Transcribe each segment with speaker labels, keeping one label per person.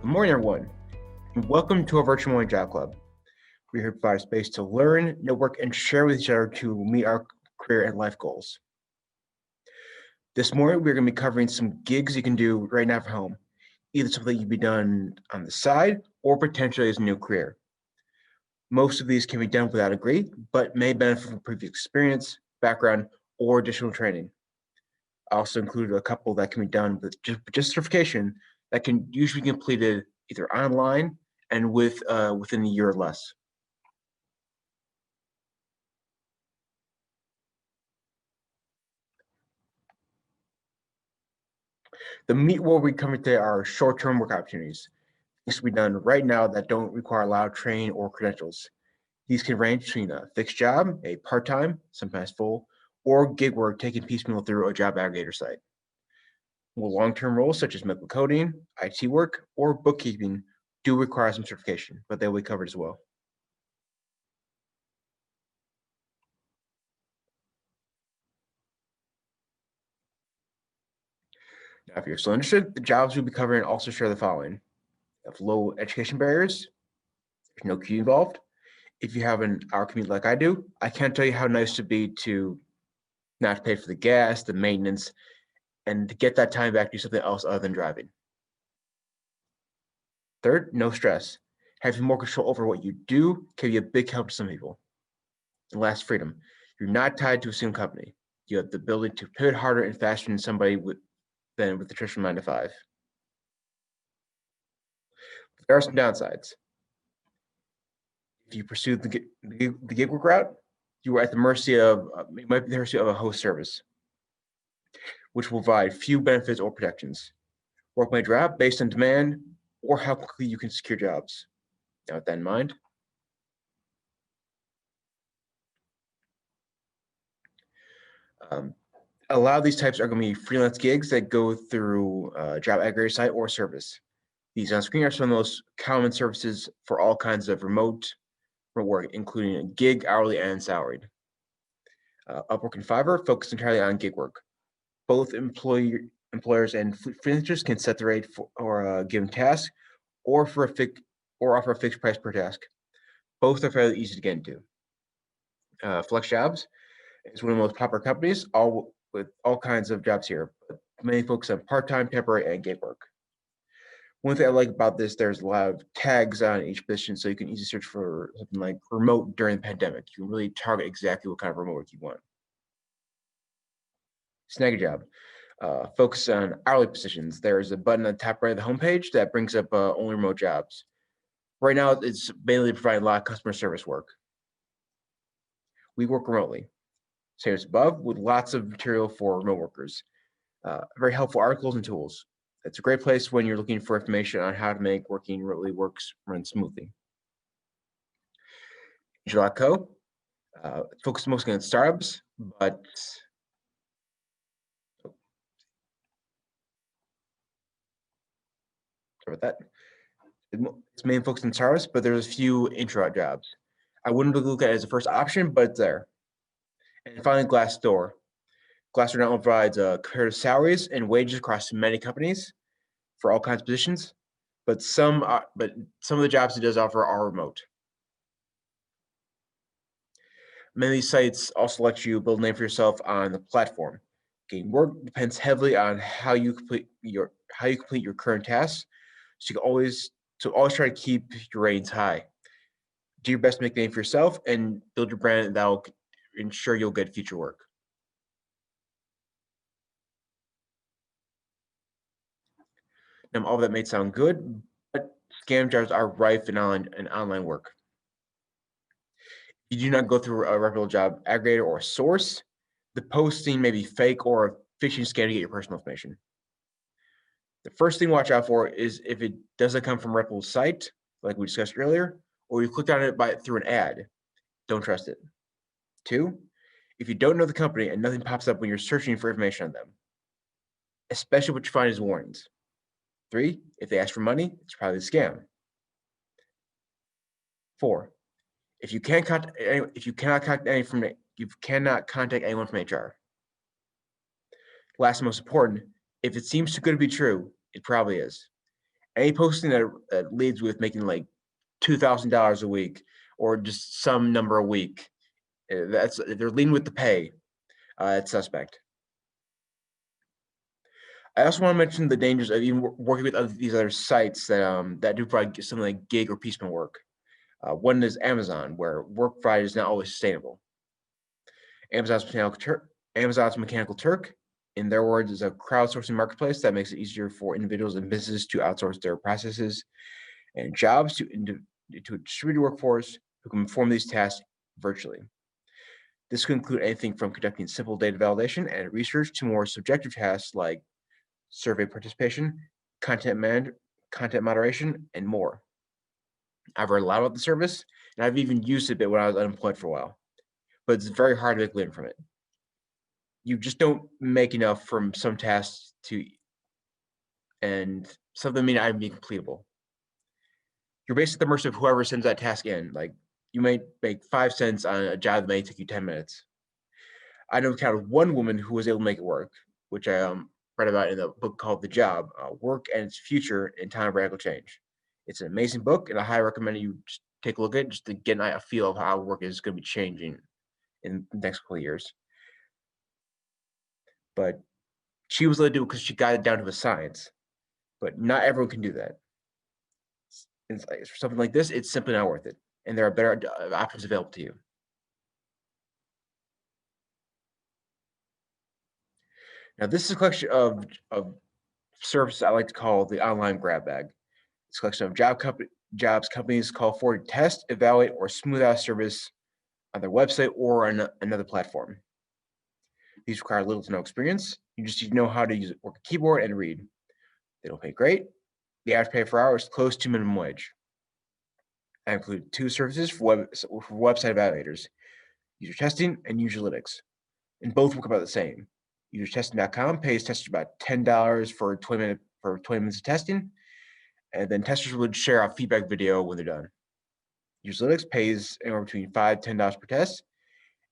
Speaker 1: Good morning, everyone, and welcome to our virtual morning job club. We're here to provide a space to learn, network, and share with each other to meet our career and life goals. This morning, we're going to be covering some gigs you can do right now from home, either something you'd be done on the side or potentially as a new career. Most of these can be done without a degree, but may benefit from previous experience, background, or additional training. I also included a couple that can be done with just certification that can usually be completed either online and within a year or less. The meat what we cover today are short-term work opportunities. These can be done right now that don't require a lot of training or credentials. These can range between a fixed job, a part-time, sometimes full, or gig work taken piecemeal through a job aggregator site. Well, long-term roles such as medical coding, IT work, or bookkeeping do require some certification, but they will be covered as well. Now, if you're still interested, the jobs we'll be covering also share the following. You have low education barriers, there's no commute involved. If you have an hour commute like I do, I can't tell you how nice it would be to not pay for the gas, the maintenance, and to get that time back to do something else other than driving. Third, no stress. Having more control over what you do can be a big help to some people. And last, freedom. You're not tied to a single company. You have the ability to pivot harder and faster than somebody than with the traditional 9 to 5. There are some downsides. If you pursue the gig work route, you are at the mercy of a host service, which will provide few benefits or protections. Work may drop based on demand or how quickly you can secure jobs. Now, with that in mind, a lot of these types are going to be freelance gigs that go through a job aggregator site or service. These on screen are some of the most common services for all kinds of remote work, including a gig, hourly, and salaried. Upwork and Fiverr focus entirely on gig work. Both employers and freelancers can set the rate for a given task or offer a fixed price per task. Both are fairly easy to get into. Flex Jobs is one of the most popular companies, with all kinds of jobs here, but mainly focus on part-time, temporary, and gig work. One thing I like about this, there's a lot of tags on each position, so you can easily search for something like remote during the pandemic. You can really target exactly what kind of remote work you want. Snag a job. Focus on hourly positions. There's a button on the top right of the homepage that brings up only remote jobs. Right now, it's mainly providing a lot of customer service work. We work remotely. Same as above, with lots of material for remote workers. Very helpful articles and tools. It's a great place when you're looking for information on how to make working remotely run smoothly. Angel.co, focus mostly on startups, but sorry about that. It's mainly focused on startups, but there's a few intro jobs. I wouldn't look at it as a first option, but it's there. And finally, Glassdoor. Glassdoor not only provides comparative salaries and wages across many companies for all kinds of positions, but some of the jobs it does offer are remote. Many of these sites also let you build a name for yourself on the platform. Getting work depends heavily on how you complete your current tasks. So you can always try to keep your ratings high. Do your best to make a name for yourself and build your brand that will ensure you'll get future work. Now, all of that may sound good, but scam jobs are rife in online work. If you do not go through a reputable job aggregator or source, the posting may be fake or a phishing scam to get your personal information. The first thing to watch out for is if it doesn't come from a reputable site, like we discussed earlier, or you clicked on it through an ad. Don't trust it. 2, if you don't know the company and nothing pops up when you're searching for information on them, especially what you find as warnings. 3, if they ask for money, it's probably a scam. 4, if you cannot contact anyone from HR. Last and most important, if it seems too good to be true, it probably is. Any posting that leads with making like $2,000 a week or just some number a week, that's they're leading with the pay. It's suspect. I also want to mention the dangers of even working with these other sites that do provide something like gig or piecemeal work. One is Amazon, where work provided is not always sustainable. Amazon's Mechanical Turk, in their words, is a crowdsourcing marketplace that makes it easier for individuals and businesses to outsource their processes and jobs to a distributed workforce who can perform these tasks virtually. This could include anything from conducting simple data validation and research to more subjective tasks like survey participation, content moderation, and more. I've read a lot about the service, and I've even used it a bit when I was unemployed for a while, but it's very hard to make a living from it. You just don't make enough from some tasks and some of them may not even be completable. You're basically at the mercy of whoever sends that task in. Like, you might make 5 cents on a job that may take you 10 minutes. I know of one woman who was able to make it work, which I read about in a book called The Job, Work and Its Future in Time of Radical Change. It's an amazing book, and I highly recommend you just take a look at it just to get a feel of how work is going to be changing in the next couple of years. But she was able to do it because she got it down to a science. But not everyone can do that. It's like, for something like this, it's simply not worth it. And there are better options available to you. Now, this is a collection of services I like to call the online grab bag. It's a collection of jobs companies call for to test, evaluate, or smooth out service on their website or on another platform. These require little to no experience. You just need to know how to work a keyboard and read. They don't pay great. The average pay per hour is close to minimum wage. I include 2 services for website evaluators, user testing and Userlytics, and both work about the same. Usertesting.com pays testers about $10 for 20 minutes of testing, and then testers would share a feedback video when they're done. Userlytics pays anywhere between $5 to $10 per test,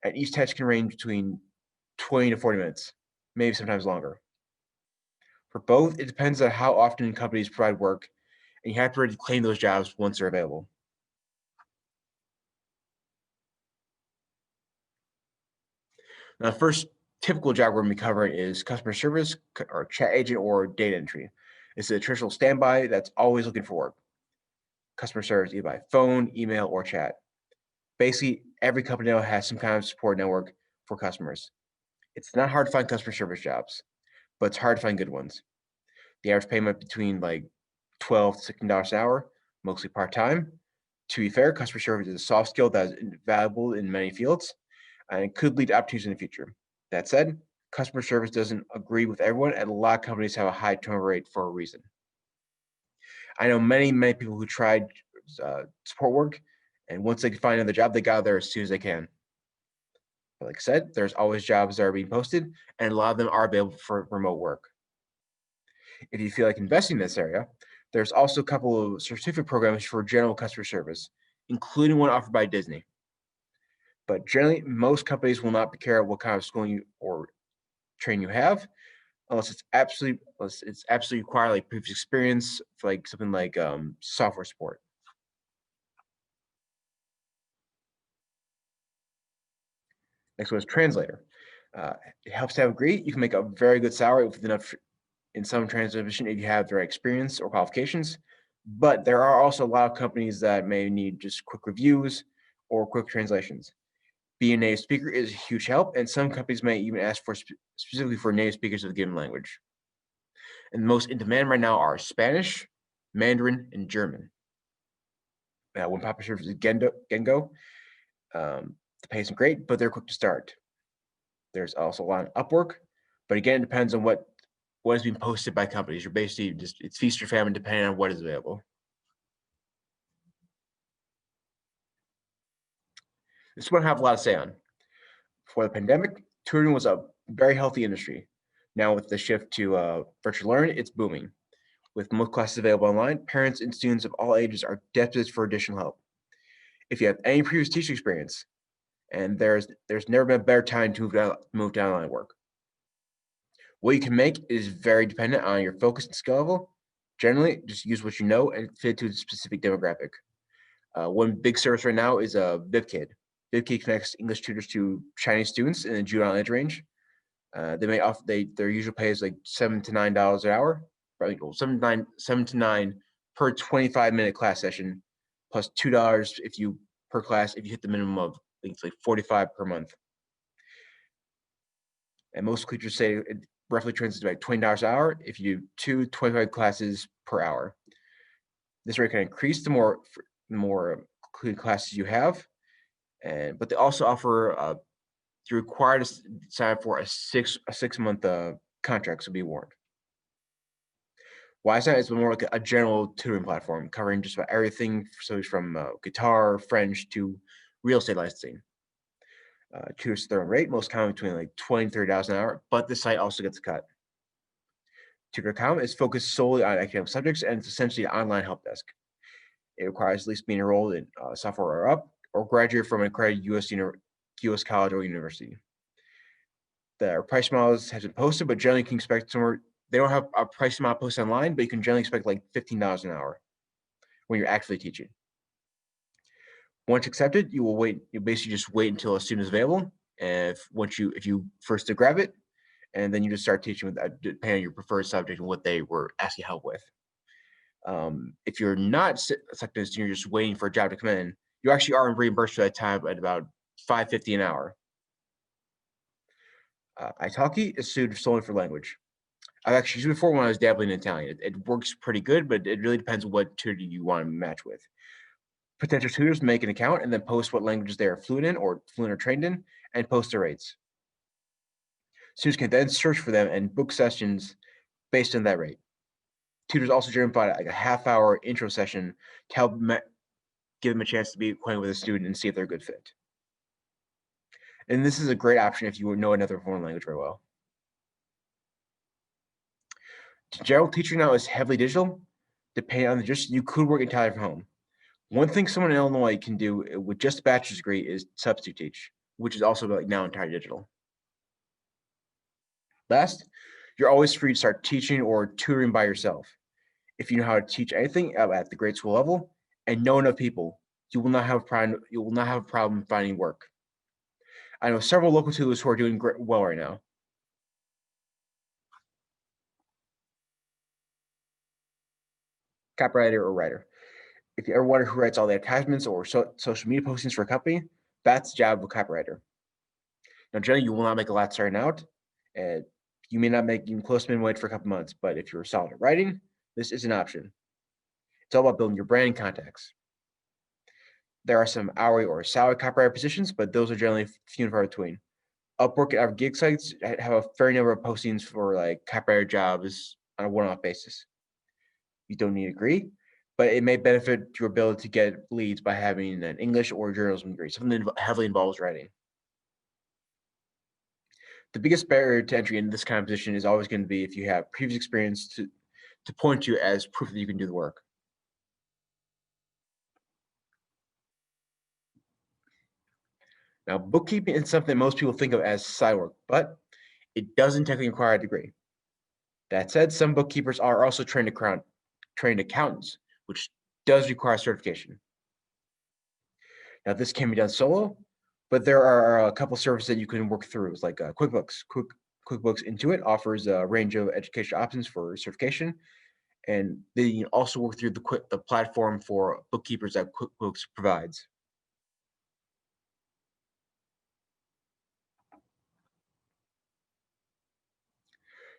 Speaker 1: and each test can range between 20 to 40 minutes, maybe sometimes longer. For both, it depends on how often companies provide work, and you have to already claim those jobs once they're available. Now, the first typical job we're going to be covering is customer service or chat agent or data entry. It's a traditional standby that's always looking for work. Customer service either by phone, email, or chat. Basically, every company now has some kind of support network for customers. It's not hard to find customer service jobs, but it's hard to find good ones. The average payment between like $12 to $16 an hour, mostly part-time. To be fair, customer service is a soft skill that is valuable in many fields, and it could lead to opportunities in the future. That said, customer service doesn't agree with everyone, and a lot of companies have a high turnover rate for a reason. I know many people who tried support work, and once they could find another job, they got there as soon as they can. But like I said, there's always jobs that are being posted, and a lot of them are available for remote work. If you feel like investing in this area, there's also a couple of certificate programs for general customer service, including one offered by Disney. But generally, most companies will not care what kind of schooling or training you have, unless it's absolutely required, like previous experience for like something like software support. Next one is Translator. It helps to have a degree. You can make a very good salary with enough in some translation if you have the right experience or qualifications. But there are also a lot of companies that may need just quick reviews or quick translations. Being a native speaker is a huge help, and some companies may even ask for specifically for native speakers of the given language. And the most in demand right now are Spanish, Mandarin, and German. One popular service is Gengo. The pay isn't great, but they're quick to start. There's also a lot of Upwork, but again, it depends on what is being posted by companies. You're basically it's feast or famine depending on what is available. This one I have a lot to say on. Before the pandemic, tutoring was a very healthy industry. Now with the shift to virtual learning, it's booming. With most classes available online, parents and students of all ages are desperate for additional help. If you have any previous teaching experience, and there's never been a better time to move to online work. What you can make is very dependent on your focus and skill level. Generally, just use what you know and fit it to a specific demographic. One big service right now is VivKid. VivKid connects English tutors to Chinese students in the June age range. Their usual pay is like $7 to $9 an hour, probably seven to nine per 25-minute class session, plus $2 per class if you hit the minimum of, I think it's like 45 per month. And most teachers say it roughly translates to like $20 an hour if you do 25 classes per hour. This rate can increase the more classes you have, but they also offer you're required to sign up for a 6-month contract to be warned. Why is that? It's more like a general tutoring platform covering just about everything, so from guitar, French to real estate licensing. Tutors their own rate, most common between like $20 to $30 an hour, but the site also gets a cut. Tutor.com is focused solely on academic subjects, and it's essentially an online help desk. It requires at least being enrolled in software or up, or graduate from an accredited U.S. college or university. The price models has been posted, but generally you can expect somewhere. They don't have a price model posted online, but you can generally expect like $15 an hour when you're actually teaching. Once accepted, you will wait. You basically just wait until a student is available. And if you first to grab it, and then you just start teaching with depending on your preferred subject and what they were asking help with. If you're not accepted and you're just waiting for a job to come in, you actually are reimbursed for that time at about $5.50 an hour. Italki is suited solely for language. I've actually used it before when I was dabbling in Italian. It works pretty good, but it really depends on what tutor you want to match with. Potential tutors make an account and then post what languages they are fluent or trained in, and post their rates. Students can then search for them and book sessions based on that rate. Tutors also generally provide like a half-hour intro session to help give them a chance to be acquainted with a student and see if they're a good fit. And this is a great option if you know another foreign language very well. General teaching now is heavily digital. Depending on you could work entirely from home. One thing someone in Illinois can do with just a bachelor's degree is substitute teach, which is also like now entirely digital. Last, you're always free to start teaching or tutoring by yourself. If you know how to teach anything at the grade school level and know enough people, you will not have a problem finding work. I know several local tutors who are doing well right now. Copywriter or writer. If you ever wonder who writes all the attachments or social media postings for a company, that's the job of a copywriter. Now, generally, you will not make a lot starting out. You may not make even close to minimum wage for a couple months, but if you're solid at writing, this is an option. It's all about building your brand and contacts. There are some hourly or salary copywriter positions, but those are generally few and far between. Upwork and other gig sites have a fair number of postings for like copywriter jobs on a one-off basis. You don't need a degree, but it may benefit your ability to get leads by having an English or journalism degree, something that heavily involves writing. The biggest barrier to entry in this kind of position is always going to be if you have previous experience to point to as proof that you can do the work. Now, bookkeeping is something most people think of as side work, but it doesn't technically require a degree. That said, some bookkeepers are also trained accountants, which does require certification. Now, this can be done solo, but there are a couple services that you can work through. It's like QuickBooks. QuickBooks Intuit offers a range of educational options for certification, and they also work through the platform for bookkeepers that QuickBooks provides.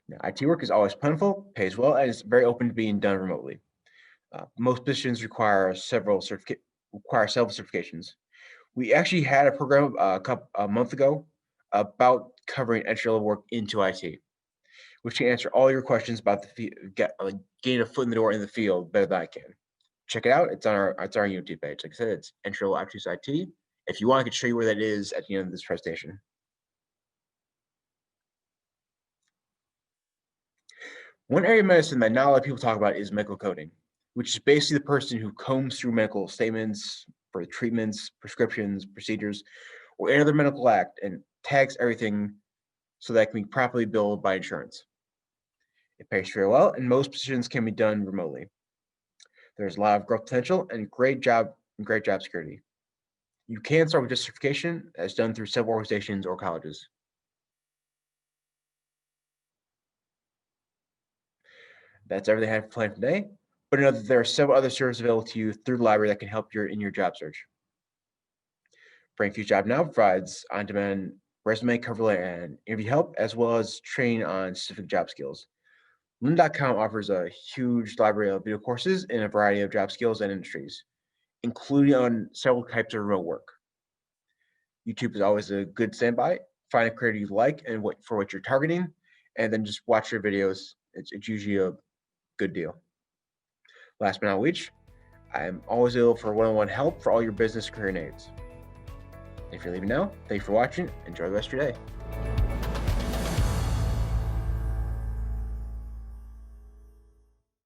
Speaker 1: Now, IT work is always plentiful, pays well, and is very open to being done remotely. Most positions require several certifications. We actually had a program a month ago about covering entry-level work into IT, which can answer all your questions about getting a foot in the door in the field better than I can. Check it out. It's on our YouTube page. Like I said, it's entry-level access IT. If you want, I can show you where that is at the end of this presentation. One area of medicine that not a lot of people talk about is medical coding, which is basically the person who combs through medical statements for treatments, prescriptions, procedures, or any other medical act and tags everything so that it can be properly billed by insurance. It pays very well, and most positions can be done remotely. There's a lot of growth potential and great job security. You can start with just certification, as done through several organizations or colleges. That's everything I have planned today. But know that there are several other services available to you through the library that can help you in your job search. Brainfuse Job Now provides on-demand resume, cover letter, and interview help, as well as training on specific job skills. Lynn.com offers a huge library of video courses in a variety of job skills and industries, including on several types of remote work. YouTube is always a good standby. Find a creator you like and for what you're targeting, and then just watch your videos. It's usually a good deal. Last but not least, I'm always available for one-on-one help for all your business career needs. If you're leaving now, thanks for watching. Enjoy the rest of your day.